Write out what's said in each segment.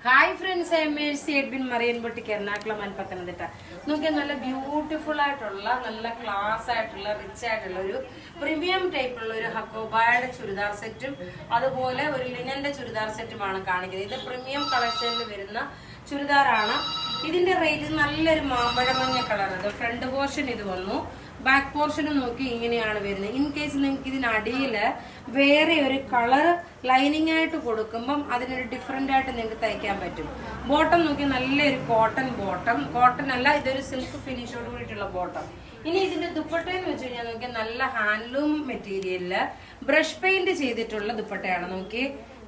Hi friends, I am Mercy Edwin Marian boutique Ernakulam and Pathanamthitta. നോക്കിയാൽ നല്ല beautiful ആയിട്ടുള്ള നല്ല ക്ലാസ് ആയിട്ടുള്ള റിച്ച് ആയിട്ടുള്ള ഒരു പ്രീമിയം ടൈപ്പുള്ള ഒരു ഹക്കോബായുടെ ചുരിദാർ സെറ്റും അതുപോലെ ഒരു ലിനന്റെ ചുരിദാർ സെറ്റുമാണ് കാണിക്കുന്നത്. ഇത് പ്രീമിയം കളക്ഷനിൽ വരുന്ന ചുരിദാറാണ്. ഇതിന്റെ റേറ്റ് നല്ലൊരു മാമ്പഴമഞ്ഞ കളർ. ഇത് ഫ്രണ്ട് പോർഷൻ ഇത് വന്നു, ബാക്ക് പോർഷൻ നോക്കി ഇങ്ങനെയാണ് വരുന്നത്. ഇൻ കേസ് നിങ്ങൾക്ക് ഇതിനടിയിൽ വേറെ ഒരു കളർ ലൈനിങ് ആയിട്ട് കൊടുക്കുമ്പം അതിനൊരു ഡിഫറെന്റ് ആയിട്ട് നിങ്ങൾക്ക് തയ്ക്കാൻ പറ്റും. ബോട്ടം നോക്കി നല്ലൊരു കോട്ടൺ ബോട്ടം, കോട്ടൺ അല്ല, ഇതൊരു സിൽക്ക് ഫിനിഷോട് കൂടിയിട്ടുള്ള ബോട്ടം. ഇനി ഇതിന്റെ ദുപ്പട്ടയെന്ന് വെച്ച് കഴിഞ്ഞാൽ നോക്കി നല്ല ഹാൻഡ്ലൂം മെറ്റീരിയലില് ബ്രഷ് പെയിന്റ് ചെയ്തിട്ടുള്ള ദുപ്പട്ടയാണ്. നോക്കി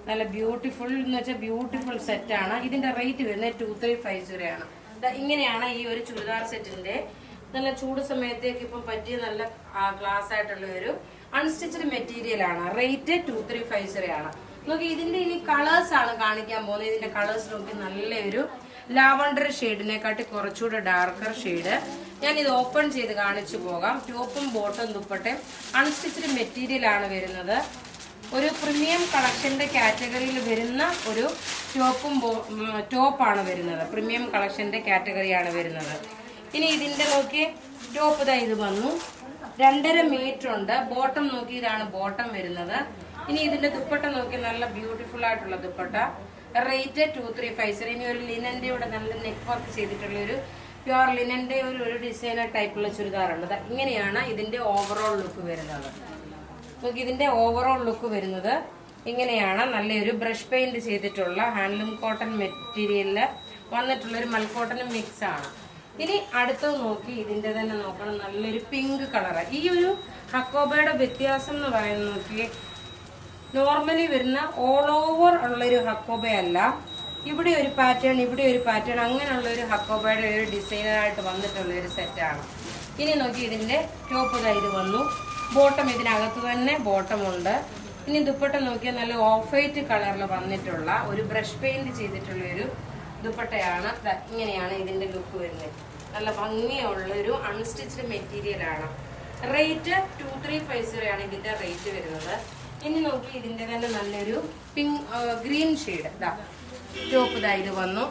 നല്ല ബ്യൂട്ടിഫുൾ എന്ന് വെച്ചാൽ ബ്യൂട്ടിഫുൾ സെറ്റ് ആണ്. ഇതിന്റെ റേറ്റ് വരുന്നത് 2350 ആണ്. ഇങ്ങനെയാണ് ഈ ഒരു ചുരിദാർ സെറ്റിന്റെ നല്ല ചൂട് സമയത്തേക്ക് ഇപ്പം പറ്റിയ നല്ല ഗ്ലാസ് ആയിട്ടുള്ള ഒരു അൺസ്റ്റിച്ചഡ് മെറ്റീരിയൽ ആണ്. റേറ്റ് 2350 ആണ്. നോക്കി ഇതിന്റെ ഇനി കളേഴ്സ് ആണ് കാണിക്കാൻ പോകുന്നത്. ഇതിന്റെ കളേഴ്സ് നോക്കി നല്ലൊരു ലാവണ്ടർ ഷെയ്ഡിനെക്കാട്ടി കുറച്ചുകൂടെ ഡാർക്കർ ഷെയ്ഡ്. ഞാൻ ഇത് ഓപ്പൺ ചെയ്ത് കാണിച്ചു പോകാം. ടോപ്പും ബോട്ടും ദുപ്പട്ടയും അൺസ്റ്റിച്ചഡ് മെറ്റീരിയൽ ആണ് വരുന്നത്. ഒരു പ്രീമിയം കളക്ഷന്റെ കാറ്റഗറിയിൽ വരുന്ന ഒരു ടോപ്പാണ് വരുന്നത്. പ്രീമിയം കളക്ഷന്റെ കാറ്റഗറിയാണ് വരുന്നത്. ഇനി ഇതിന്റെ നോക്കി ടോപ്പ് ഇതാ ഇത് വന്നു, 2.5 മീറ്റർ ഉണ്ട്. ബോട്ടം നോക്കി ഇതാണ് ബോട്ടം വരുന്നത്. ഇനി ഇതിന്റെ ദുപ്പട്ട നോക്കി നല്ല ബ്യൂട്ടിഫുൾ ആയിട്ടുള്ള ദുപ്പട്ട. റേറ്റ് 2350. ഇനി ഒരു ലിനന്റെ ഇവിടെ നല്ല നെക്ക് വർക്ക് ചെയ്തിട്ടുള്ള ഒരു പ്യുവർ ലിനന്റെ ഒരു ഡിസൈനർ ടൈപ്പുള്ള ചുരിദാറുണ്ട്. ഇങ്ങനെയാണ് ഇതിന്റെ ഓവറോൾ ലുക്ക് വരുന്നത്. നോക്കി ഇതിന്റെ ഓവറോൾ ലുക്ക് വരുന്നത് ഇങ്ങനെയാണ്. നല്ലൊരു ബ്രഷ് പെയിന്റ് ചെയ്തിട്ടുള്ള ഹാൻഡ്ലൂം കോട്ടൺ മെറ്റീരിയലില് വന്നിട്ടുള്ള ഒരു മൽക്കോട്ടനും മിക്സ് ആണ്. ഇനി അടുത്തത് നോക്കി ഇതിന്റെ തന്നെ നോക്കണം, നല്ലൊരു പിങ്ക് കളർ. ഈ ഒരു ഹക്കോബയുടെ വ്യത്യാസം എന്ന് പറയുന്നത് നോക്കി നോർമലി വരുന്ന ഓൾ ഓവർ ഉള്ളൊരു ഹക്കോബയല്ല. ഇവിടെ ഒരു പാറ്റേൺ, ഇവിടെ ഒരു പാറ്റേൺ, അങ്ങനെയുള്ള ഒരു ഹക്കോബയുടെ ഒരു ഡിസൈനറായിട്ട് വന്നിട്ടുള്ള ഒരു സെറ്റാണ്. ഇനി നോക്കി ഇതിന്റെ ടോപ്പ് ഇത് വന്നു, ബോട്ടം ഇതിനകത്ത് തന്നെ ബോട്ടം ഉണ്ട്. ഇനി ദുപ്പട്ട നോക്കിയാൽ നല്ല ഓഫ് വൈറ്റ് കളറിൽ വന്നിട്ടുള്ള ഒരു ബ്രഷ് പെയിന്റ് ചെയ്തിട്ടുള്ള ഒരു ദുപ്പട്ടയാണ്. ഇങ്ങനെയാണ് ഇതിന്റെ ലുക്ക് വരുന്നത്. നല്ല ഭംഗിയുള്ള ഒരു അൺസ്റ്റിച്ച്ഡ് മെറ്റീരിയൽ ആണ്. റേറ്റ് 2350 ആണ് ഇതിന്റെ റേറ്റ് വരുന്നത്. ഇനി നോക്കി ഇതിന്റെ തന്നെ നല്ലൊരു പിങ്ക് ഗ്രീൻ ഷെയ്ഡ്. ടോപ്പ് ഇത് വന്നു,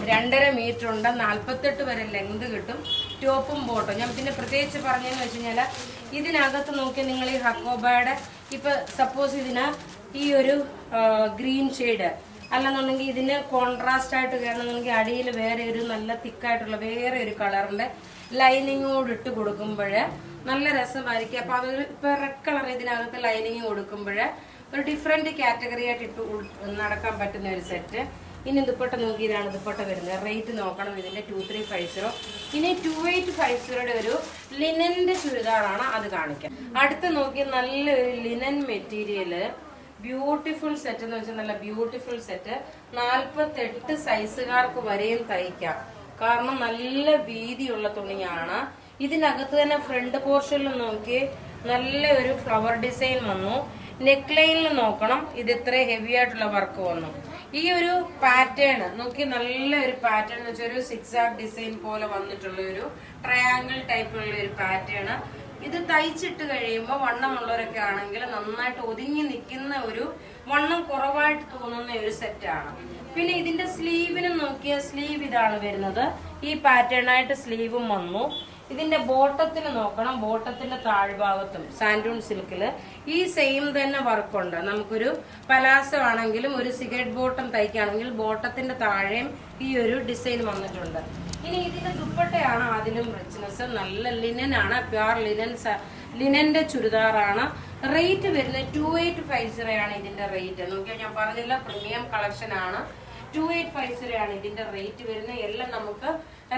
2.5 മീറ്റർ ഉണ്ട്, 48 വരെ ലെങ്ത് കിട്ടും. ടോപ്പും ബോട്ടും ഞാൻ പിന്നെ പ്രത്യേകിച്ച് പറഞ്ഞതെന്ന് വെച്ച് കഴിഞ്ഞാൽ ഇതിനകത്ത് നോക്കി നിങ്ങൾ ഈ ഹക്കോബയുടെ ഇപ്പൊ സപ്പോസ് ഇതിന് ഈ ഒരു ഗ്രീൻ ഷെയ്ഡ് അല്ലെന്നുണ്ടെങ്കിൽ ഇതിന് കോൺട്രാസ്റ്റ് ആയിട്ട് കയറണമെന്നുണ്ടെങ്കിൽ അടിയിൽ വേറെ ഒരു നല്ല തിക്കായിട്ടുള്ള വേറെ ഒരു കളറിന്റെ ലൈനിങ്ങോട് ഇട്ട് കൊടുക്കുമ്പോൾ നല്ല രസമായിരിക്കും. അപ്പൊ അതൊരു ഇപ്പൊ റെഡ് കളർ ഇതിനകത്ത് ലൈനിങ് കൊടുക്കുമ്പോൾ ഒരു ഡിഫറെന്റ് കാറ്റഗറി ആയിട്ട് ഇട്ട് നടക്കാൻ പറ്റുന്ന ഒരു സെറ്റ്. ഇനി ദുപ്പട്ട നോക്കി ഇതാണ് ദുപ്പട്ട വരുന്നത്. റേറ്റ് നോക്കണം ഇതിന്റെ 2350. ഇനി 2850 ഒരു ലിനന്റെ ചുരിദാറാണ്, അത് കാണിക്കാം. അടുത്ത് നോക്കി നല്ലൊരു ലിനൻ മെറ്റീരിയല് ബ്യൂട്ടിഫുൾ സെറ്റ് എന്ന് വെച്ചാൽ നല്ല ബ്യൂട്ടിഫുൾ സെറ്റ്. 48 സൈസുകാർക്ക് വരെയും തയ്ക്കാം, കാരണം നല്ല വീതിയുള്ള തുണിയാണ്. ഇതിനകത്ത് തന്നെ ഫ്രണ്ട് പോർഷനിൽ നോക്കി നല്ല ഒരു ഫ്ലവർ ഡിസൈൻ വന്നു. നെക്ക് ലൈനിൽ നോക്കണം, ഇത് ഇത്ര ഹെവി ആയിട്ടുള്ള വർക്ക് വന്നു. ഈ ഒരു പാറ്റേൺ നോക്കി നല്ല ഒരു പാറ്റേൺ എന്ന് വെച്ചാൽ ഒരു സിക്സാക് ഡിസൈൻ പോലെ വന്നിട്ടുള്ള ഒരു ട്രയാങ്കിൾ ടൈപ്പുള്ള ഒരു പാറ്റേൺ. ഇത് തയ്ച്ചിട്ട് കഴിയുമ്പോൾ വണ്ണമുള്ളവരൊക്കെ ആണെങ്കിൽ നന്നായിട്ട് ഒതുങ്ങി നിൽക്കുന്ന ഒരു വണ്ണം കുറവായിട്ട് തോന്നുന്ന ഒരു സെറ്റാണ്. പിന്നെ ഇതിന്റെ സ്ലീവിനും നോക്കിയ സ്ലീവ് ഇതാണ് വരുന്നത്. ഈ പാറ്റേൺ ആയിട്ട് സ്ലീവും വന്നു. ഇതിന്റെ ബോട്ടത്തിന് നോക്കണം, ബോട്ടത്തിന്റെ താഴ്ഭാഗത്തും സാൻഡൂൺ സിൽക്കില് ഈ സെയിം തന്നെ വർക്കുണ്ട്. നമുക്കൊരു പലാസോ ആണെങ്കിലും ഒരു സിഗരറ്റ് ബോട്ടം തയ്ക്കുകയാണെങ്കിൽ ബോട്ടത്തിന്റെ താഴെയും ഈ ഒരു ഡിസൈൻ വന്നിട്ടുണ്ട്. ഇനി ഇതിന്റെ ദുപ്പട്ടയാണ് അതിലും റിച്ച്നെസ്. നല്ല ലിനൻ ആണ്, പ്യുവർ ലിനന്റെ ചുരിദാറാണ്. റേറ്റ് വരുന്നത് 2850 ആണ് ഇതിന്റെ റേറ്റ്. നോക്കിയാൽ ഞാൻ പറഞ്ഞില്ല, പ്രീമിയം കളക്ഷൻ ആണ്. 2850 ആണ് ഇതിന്റെ റേറ്റ് വരുന്നത്. എല്ലാം നമുക്ക്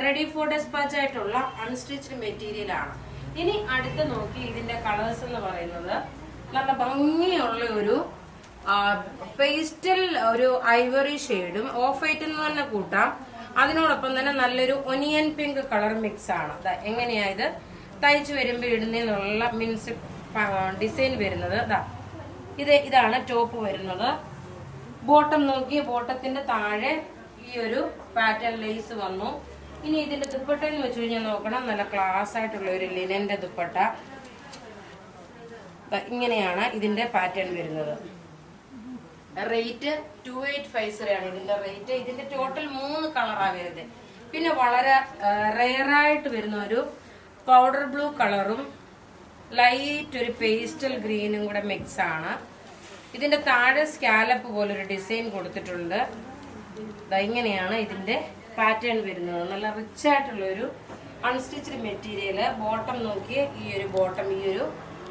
റെഡി ഫോർ ഡെസ്പാച്ച് ആയിട്ടുള്ള അൺസ്റ്റിച്ച്ഡ് മെറ്റീരിയൽ ആണ്. ഇനി അടുത്ത് നോക്കി ഇതിന്റെ കളേഴ്സ് എന്ന് പറയുന്നത് നല്ല ഭംഗിയുള്ള ഒരു പേസ്റ്റൽ ഒരു ഐവറി ഷെയ്ഡും ഓഫ് വൈറ്റ് എന്ന് തന്നെ കൂട്ടാം. അതിനോടൊപ്പം തന്നെ നല്ലൊരു ഒനിയൻ പിങ്ക് കളർ മിക്സ് ആണ്. എങ്ങനെയാ ഇത് തയ്ച്ചു വരുമ്പോൾ ഇടുന്നുള്ള മീൻസ് ഡിസൈൻ വരുന്നത്. ഇതാണ് ടോപ്പ് വരുന്നത്. ബോട്ടം നോക്കി ബോട്ടത്തിന്റെ താഴെ ഈ ഒരു പാറ്റേൺ ലേസ് വന്നു. ഇനി ഇതിന്റെ ദുപ്പട്ട എന്ന് വെച്ച് കഴിഞ്ഞാൽ നോക്കണം, നല്ല ക്ലാസ് ആയിട്ടുള്ള ഒരു ലിനന്റെ ദുപ്പട്ട. ഇങ്ങനെയാണ് ഇതിന്റെ പാറ്റേൺ വരുന്നത്. റേറ്റ് 2850 ആണ് ഇതിന്റെ റേറ്റ്. ഇതിന്റെ ടോട്ടൽ 3 കളറാണ് വരുന്നത്. പിന്നെ വളരെ റെയറായിട്ട് വരുന്ന ഒരു പൗഡർ ബ്ലൂ കളറും ലൈറ്റ് ഒരു പേസ്റ്റൽ ഗ്രീനും കൂടെ മിക്സ് ആണ്. ഇതിന്റെ താഴെ സ്കാലപ്പ് പോലൊരു ഡിസൈൻ കൊടുത്തിട്ടുണ്ട്. ഇങ്ങനെയാണ് ഇതിന്റെ പാറ്റേൺ വരുന്നത്. നല്ല റിച്ച് ആയിട്ടുള്ള ഒരു അൺസ്റ്റിച്ച്ഡ് മെറ്റീരിയൽ. ബോട്ടം നോക്കിയേ, ഈ ഒരു ബോട്ടം ഈ ഒരു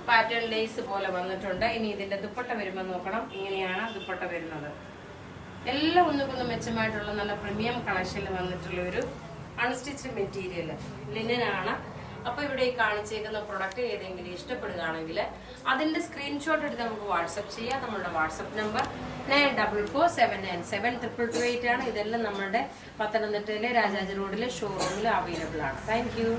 പാറ്റേൺ ലേസ് പോലെ വന്നിട്ടുണ്ട്. ഇനി ഇതിന്റെ ദുപ്പട്ട വരുമ്പോൾ നോക്കണം, ഇങ്ങനെയാണ് ദുപ്പട്ട വരുന്നത്. എല്ലാം ഒന്നുകൊന്ന് മെച്ചമായിട്ടുള്ള നല്ല പ്രീമിയം കളക്ഷനിൽ വന്നിട്ടുള്ള ഒരു അൺസ്റ്റിച്ച്ഡ് മെറ്റീരിയൽ ലിനനാണ്. അപ്പൊ ഇവിടെ ഈ കാണിച്ചേക്കുന്ന പ്രൊഡക്റ്റ് ഏതെങ്കിലും ഇഷ്ടപ്പെടുകയാണെങ്കിൽ അതിന്റെ സ്ക്രീൻഷോട്ട് എടുത്ത് നമുക്ക് വാട്സപ്പ് ചെയ്യാം. നമ്മളുടെ വാട്സപ്പ് നമ്പർ 9447972228 ആണ്. ഇതെല്ലാം നമ്മുടെ പത്തനംതിട്ടയിലെ രാജാജി റോഡിലെ ഷോറൂമിൽ അവൈലബിൾ ആണ്. Thank you.